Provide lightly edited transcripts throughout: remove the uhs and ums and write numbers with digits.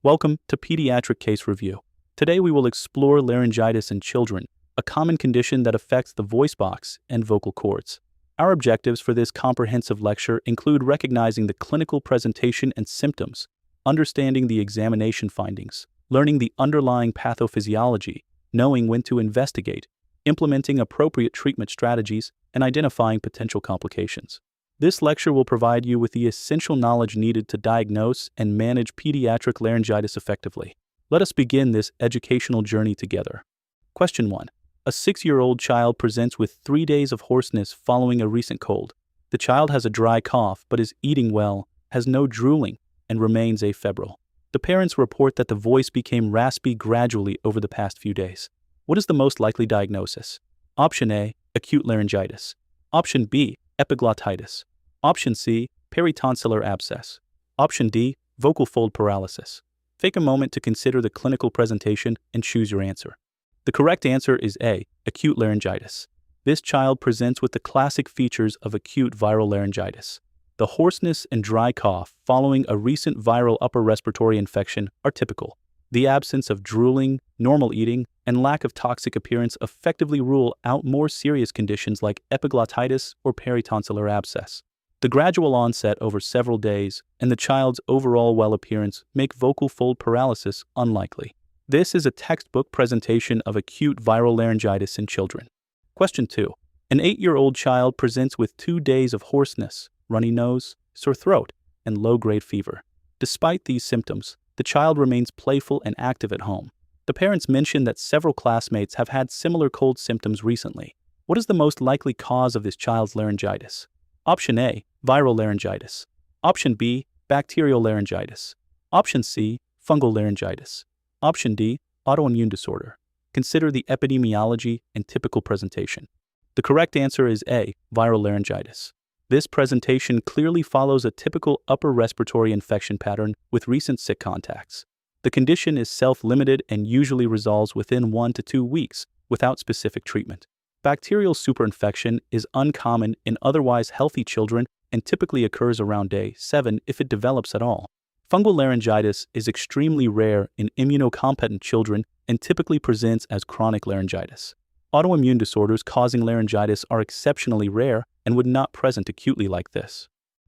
Welcome to Pediatric Case Review. Today we will explore laryngitis in children, a common condition that affects the voice box and vocal cords. Our objectives for this comprehensive lecture include recognizing the clinical presentation and symptoms, understanding the examination findings, learning the underlying pathophysiology, knowing when to investigate, implementing appropriate treatment strategies, and identifying potential complications. This lecture will provide you with the essential knowledge needed to diagnose and manage pediatric laryngitis effectively. Let us begin this educational journey together. Question 1. A 6-year-old child presents with 3 days of hoarseness following a recent cold. The child has a dry cough but is eating well, has no drooling, and remains afebrile. The parents report that the voice became raspy gradually over the past few days. What is the most likely diagnosis? Option A, acute laryngitis. Option B, epiglottitis. Option C, peritonsillar abscess. Option D, vocal fold paralysis. Take a moment to consider the clinical presentation and choose your answer. The correct answer is A, acute laryngitis. This child presents with the classic features of acute viral laryngitis. The hoarseness and dry cough following a recent viral upper respiratory infection are typical. The absence of drooling, normal eating, and lack of toxic appearance effectively rule out more serious conditions like epiglottitis or peritonsillar abscess. The gradual onset over several days and the child's overall well appearance make vocal fold paralysis unlikely. This is a textbook presentation of acute viral laryngitis in children. Question 2. An 8-year-old child presents with 2 days of hoarseness, runny nose, sore throat, and low-grade fever. Despite these symptoms, the child remains playful and active at home. The parents mention that several classmates have had similar cold symptoms recently. What is the most likely cause of this child's laryngitis? Option A, viral laryngitis. Option B, bacterial laryngitis. Option C, fungal laryngitis. Option D, autoimmune disorder. Consider the epidemiology and typical presentation. The correct answer is A, viral laryngitis. This presentation clearly follows a typical upper respiratory infection pattern with recent sick contacts. The condition is self-limited and usually resolves within 1 to 2 weeks without specific treatment. Bacterial superinfection is uncommon in otherwise healthy children and typically occurs around day 7 if it develops at all. Fungal laryngitis is extremely rare in immunocompetent children and typically presents as chronic laryngitis. Autoimmune disorders causing laryngitis are exceptionally rare and would not present acutely like this.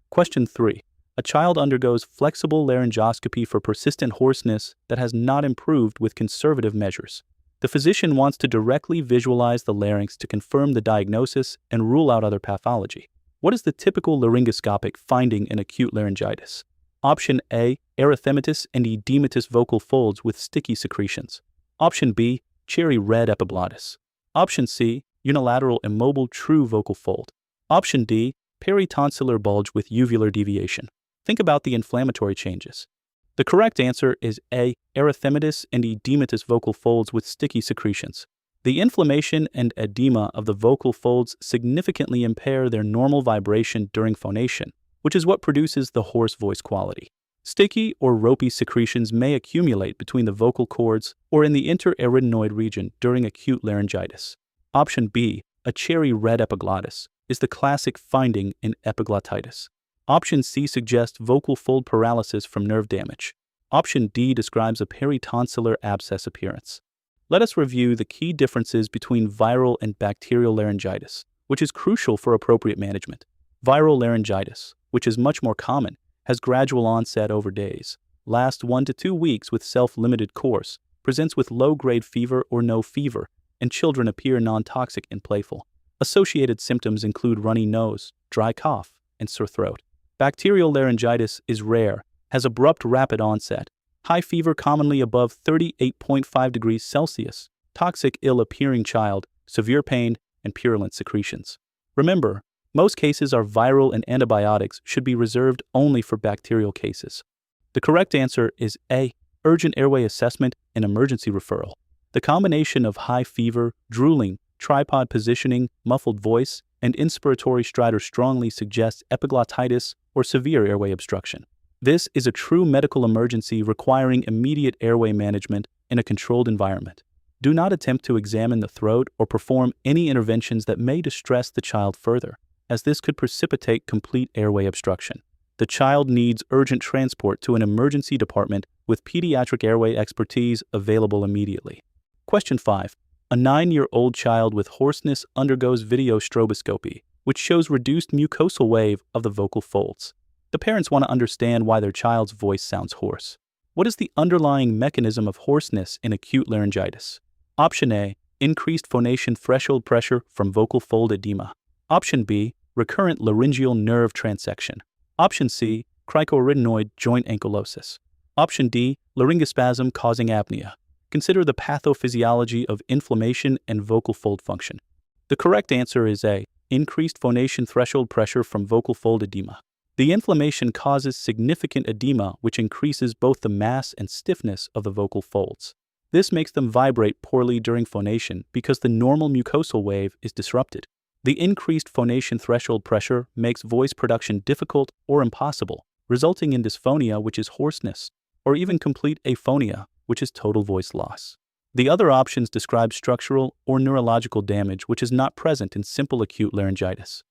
Question 3. A child undergoes flexible laryngoscopy for persistent hoarseness that has not improved with conservative measures. The physician wants to directly visualize the larynx to confirm the diagnosis and rule out other pathology. What is the typical laryngoscopic finding in acute laryngitis? Option A, erythematous and edematous vocal folds with sticky secretions. Option B, cherry red epiglottis. Option C, unilateral immobile true vocal fold. Option D, peritonsillar bulge with uvular deviation. Think about the inflammatory changes. The correct answer is A, erythematous and edematous vocal folds with sticky secretions. The inflammation and edema of the vocal folds significantly impair their normal vibration during phonation, which is what produces the hoarse voice quality. Sticky or ropey secretions may accumulate between the vocal cords or in the interarytenoid region during acute laryngitis. Option B, a cherry red epiglottis, is the classic finding in epiglottitis. Option C suggests vocal fold paralysis from nerve damage. Option D describes a peritonsillar abscess appearance. Let us review the key differences between viral and bacterial laryngitis, which is crucial for appropriate management. Viral laryngitis, which is much more common, has gradual onset over days, lasts 1 to 2 weeks with self-limited course, presents with low-grade fever or no fever, and children appear non-toxic and playful. Associated symptoms include runny nose, dry cough, and sore throat. Bacterial laryngitis is rare, has abrupt rapid onset, high fever commonly above 38.5 degrees Celsius, toxic ill-appearing child, severe pain, and purulent secretions. Remember, most cases are viral and antibiotics should be reserved only for bacterial cases. The correct answer is A, urgent airway assessment and emergency referral. The combination of high fever, drooling, tripod positioning, muffled voice, and inspiratory stridor strongly suggests epiglottitis or severe airway obstruction. This is a true medical emergency requiring immediate airway management in a controlled environment. Do not attempt to examine the throat or perform any interventions that may distress the child further, as this could precipitate complete airway obstruction. The child needs urgent transport to an emergency department with pediatric airway expertise available immediately. Question 5. A 9-year-old child with hoarseness undergoes video stroboscopy, which shows reduced mucosal wave of the vocal folds. The parents want to understand why their child's voice sounds hoarse. What is the underlying mechanism of hoarseness in acute laryngitis? Option A, increased phonation threshold pressure from vocal fold edema. Option B, recurrent laryngeal nerve transection. Option C, cricoarytenoid joint ankylosis. Option D, laryngospasm causing apnea. Consider the pathophysiology of inflammation and vocal fold function. The correct answer is A, increased phonation threshold pressure from vocal fold edema. The inflammation causes significant edema, which increases both the mass and stiffness of the vocal folds. This makes them vibrate poorly during phonation because the normal mucosal wave is disrupted. The increased phonation threshold pressure makes voice production difficult or impossible, resulting in dysphonia, which is hoarseness, or even complete aphonia, which is total voice loss. The other options describe structural or neurological damage which is not present in simple acute laryngitis.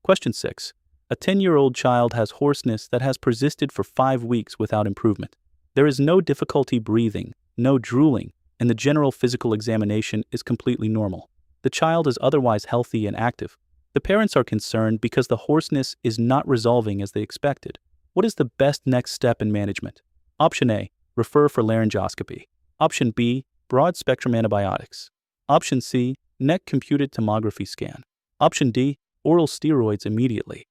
Question 6. A 10-year-old child has hoarseness that has persisted for 5 weeks without improvement. There is no difficulty breathing, no drooling, and the general physical examination is completely normal. The child is otherwise healthy and active. The parents are concerned because the hoarseness is not resolving as they expected. What is the best next step in management? Option A, refer for laryngoscopy. Option B, broad-spectrum antibiotics. Option C, neck computed tomography scan. Option D, oral steroids immediately.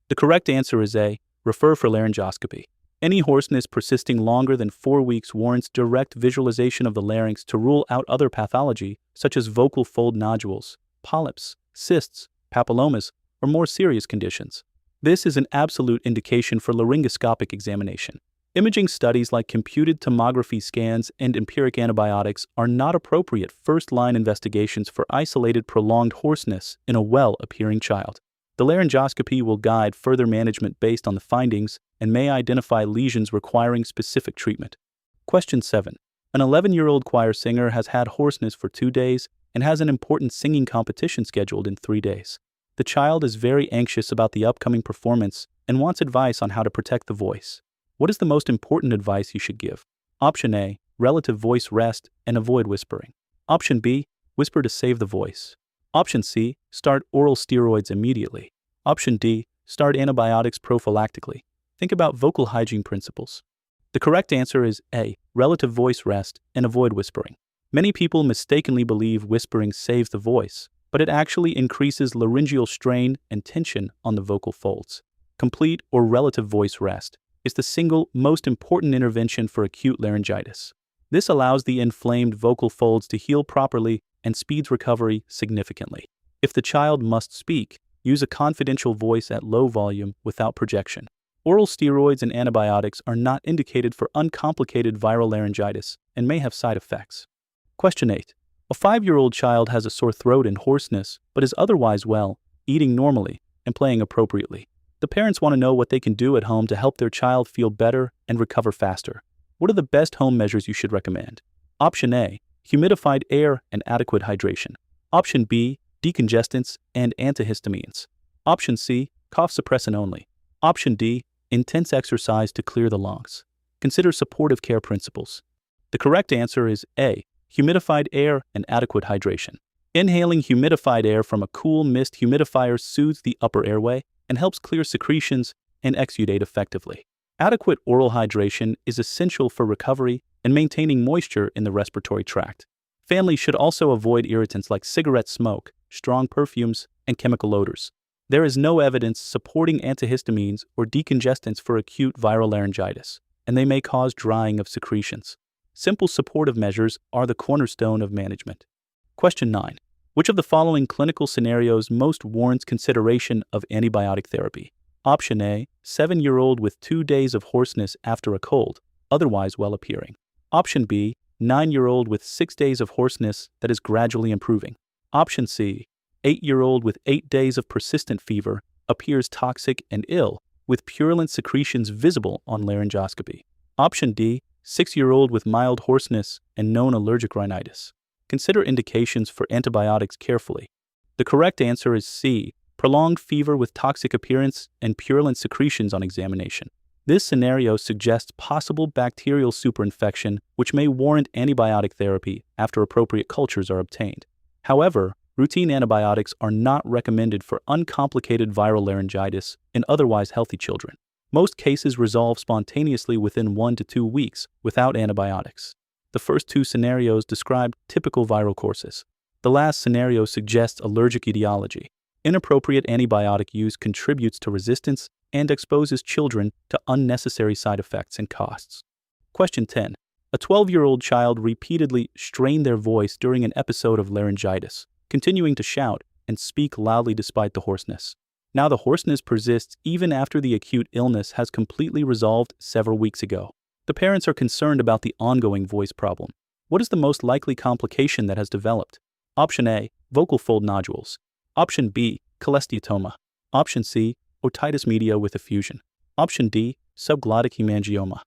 The correct answer is A, refer for laryngoscopy. Any hoarseness persisting longer than 4 weeks warrants direct visualization of the larynx to rule out other pathology such as vocal fold nodules, polyps, cysts, papillomas, or more serious conditions. This is an absolute indication for laryngoscopic examination. Imaging studies like computed tomography scans and empiric antibiotics are not appropriate first-line investigations for isolated prolonged hoarseness in a well-appearing child. The laryngoscopy will guide further management based on the findings and may identify lesions requiring specific treatment. Question 7. An 11-year-old choir singer has had hoarseness for 2 days and has an important singing competition scheduled in 3 days. The child is very anxious about the upcoming performance and wants advice on how to protect the voice. What is the most important advice you should give? Option A, relative voice rest and avoid whispering. Option B, whisper to save the voice. Option C, start oral steroids immediately. Option D, start antibiotics prophylactically. Think about vocal hygiene principles. The correct answer is A, relative voice rest and avoid whispering. Many people mistakenly believe whispering saves the voice, but it actually increases laryngeal strain and tension on the vocal folds. Complete or relative voice rest is the single most important intervention for acute laryngitis. This allows the inflamed vocal folds to heal properly and speeds recovery significantly. If the child must speak, use a confidential voice at low volume without projection. Oral steroids and antibiotics are not indicated for uncomplicated viral laryngitis and may have side effects. Question 8. A 5-year-old child has a sore throat and hoarseness, but is otherwise well, eating normally, and playing appropriately. The parents want to know what they can do at home to help their child feel better and recover faster. What are the best home measures you should recommend? Option A, humidified air and adequate hydration. Option B, decongestants and antihistamines. Option C, cough suppressant only. Option D, intense exercise to clear the lungs. Consider supportive care principles. The correct answer is A, humidified air and adequate hydration. Inhaling humidified air from a cool mist humidifier soothes the upper airway and helps clear secretions and exudate effectively. Adequate oral hydration is essential for recovery and maintaining moisture in the respiratory tract. Families should also avoid irritants like cigarette smoke, strong perfumes, and chemical odors. There is no evidence supporting antihistamines or decongestants for acute viral laryngitis, and they may cause drying of secretions. Simple supportive measures are the cornerstone of management. Question 9. Which of the following clinical scenarios most warrants consideration of antibiotic therapy? Option A, 7-year-old with 2 days of hoarseness after a cold, otherwise well appearing. Option B, 9-year-old with 6 days of hoarseness that is gradually improving. Option C, 8-year-old with 8 days of persistent fever, appears toxic and ill, with purulent secretions visible on laryngoscopy. Option D, 6-year-old with mild hoarseness and known allergic rhinitis. Consider indications for antibiotics carefully. The correct answer is C, prolonged fever with toxic appearance, and purulent secretions on examination. This scenario suggests possible bacterial superinfection, which may warrant antibiotic therapy after appropriate cultures are obtained. However, routine antibiotics are not recommended for uncomplicated viral laryngitis in otherwise healthy children. Most cases resolve spontaneously within 1 to 2 weeks without antibiotics. The first two scenarios describe typical viral courses. The last scenario suggests allergic etiology. Inappropriate antibiotic use contributes to resistance and exposes children to unnecessary side effects and costs. Question 10. A 12-year-old child repeatedly strained their voice during an episode of laryngitis, continuing to shout and speak loudly despite the hoarseness. Now the hoarseness persists even after the acute illness has completely resolved several weeks ago. The parents are concerned about the ongoing voice problem. What is the most likely complication that has developed? Option A, vocal fold nodules. Option B, cholesteatoma. Option C, otitis media with effusion. Option D, subglottic hemangioma.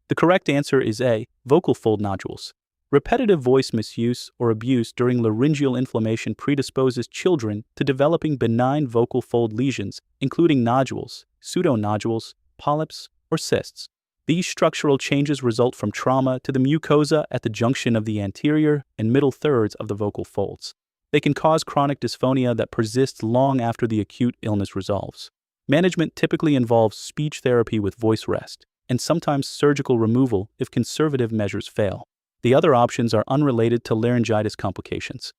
The correct answer is A, vocal fold nodules. Repetitive voice misuse or abuse during laryngeal inflammation predisposes children to developing benign vocal fold lesions, including nodules, pseudonodules, polyps, or cysts. These structural changes result from trauma to the mucosa at the junction of the anterior and middle thirds of the vocal folds. They can cause chronic dysphonia that persists long after the acute illness resolves. Management typically involves speech therapy with voice rest, and sometimes surgical removal if conservative measures fail. The other options are unrelated to laryngitis complications.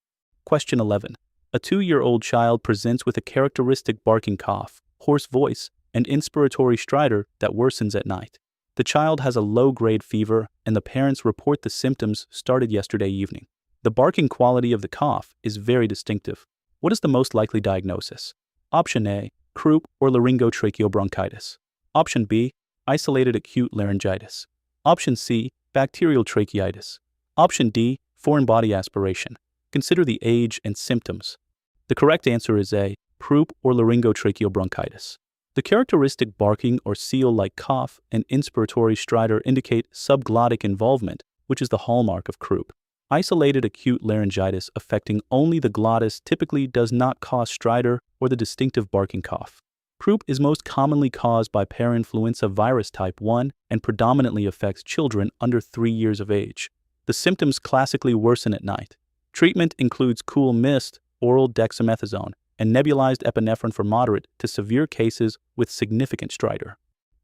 Question 11. A 2-year-old child presents with a characteristic barking cough, hoarse voice, and inspiratory stridor that worsens at night. The child has a low-grade fever, and the parents report the symptoms started yesterday evening. The barking quality of the cough is very distinctive. What is the most likely diagnosis? Option A, croup or laryngotracheobronchitis. Option B, isolated acute laryngitis. Option C, bacterial tracheitis. Option D, foreign body aspiration. Consider the age and symptoms. The correct answer is A, croup or laryngotracheobronchitis. The characteristic barking or seal-like cough and inspiratory stridor indicate subglottic involvement, which is the hallmark of croup. Isolated acute laryngitis affecting only the glottis typically does not cause stridor or the distinctive barking cough. Croup is most commonly caused by parainfluenza virus type 1 and predominantly affects children under 3 years of age. The symptoms classically worsen at night. Treatment includes cool mist, oral dexamethasone, and nebulized epinephrine for moderate to severe cases with significant stridor.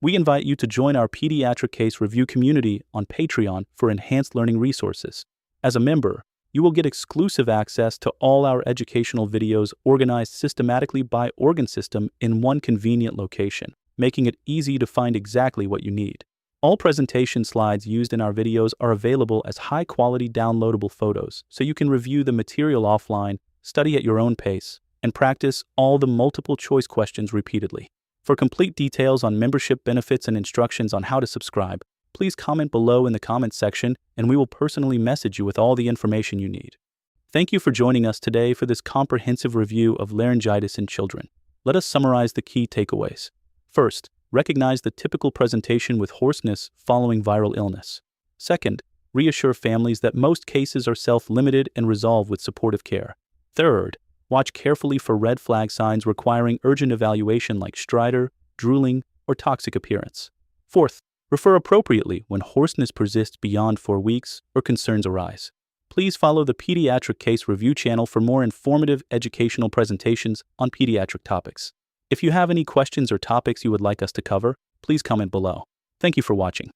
We invite you to join our Pediatric Case review community on Patreon for enhanced learning resources. As a member, you will get exclusive access to all our educational videos organized systematically by organ system in one convenient location, making it easy to find exactly what you need. All presentation slides used in our videos are available as high-quality downloadable photos, so you can review the material offline, study at your own pace, and practice all the multiple-choice questions repeatedly. For complete details on membership benefits and instructions on how to subscribe, please comment below in the comments section, and we will personally message you with all the information you need. Thank you for joining us today for this comprehensive review of laryngitis in children. Let us summarize the key takeaways. First, recognize the typical presentation with hoarseness following viral illness. Second, reassure families that most cases are self-limited and resolve with supportive care. Third, watch carefully for red flag signs requiring urgent evaluation like stridor, drooling, or toxic appearance. Fourth, refer appropriately when hoarseness persists beyond 4 weeks or concerns arise. Please follow the Pediatric Case review channel for more informative educational presentations on pediatric topics. If you have any questions or topics you would like us to cover, please comment below. Thank you for watching.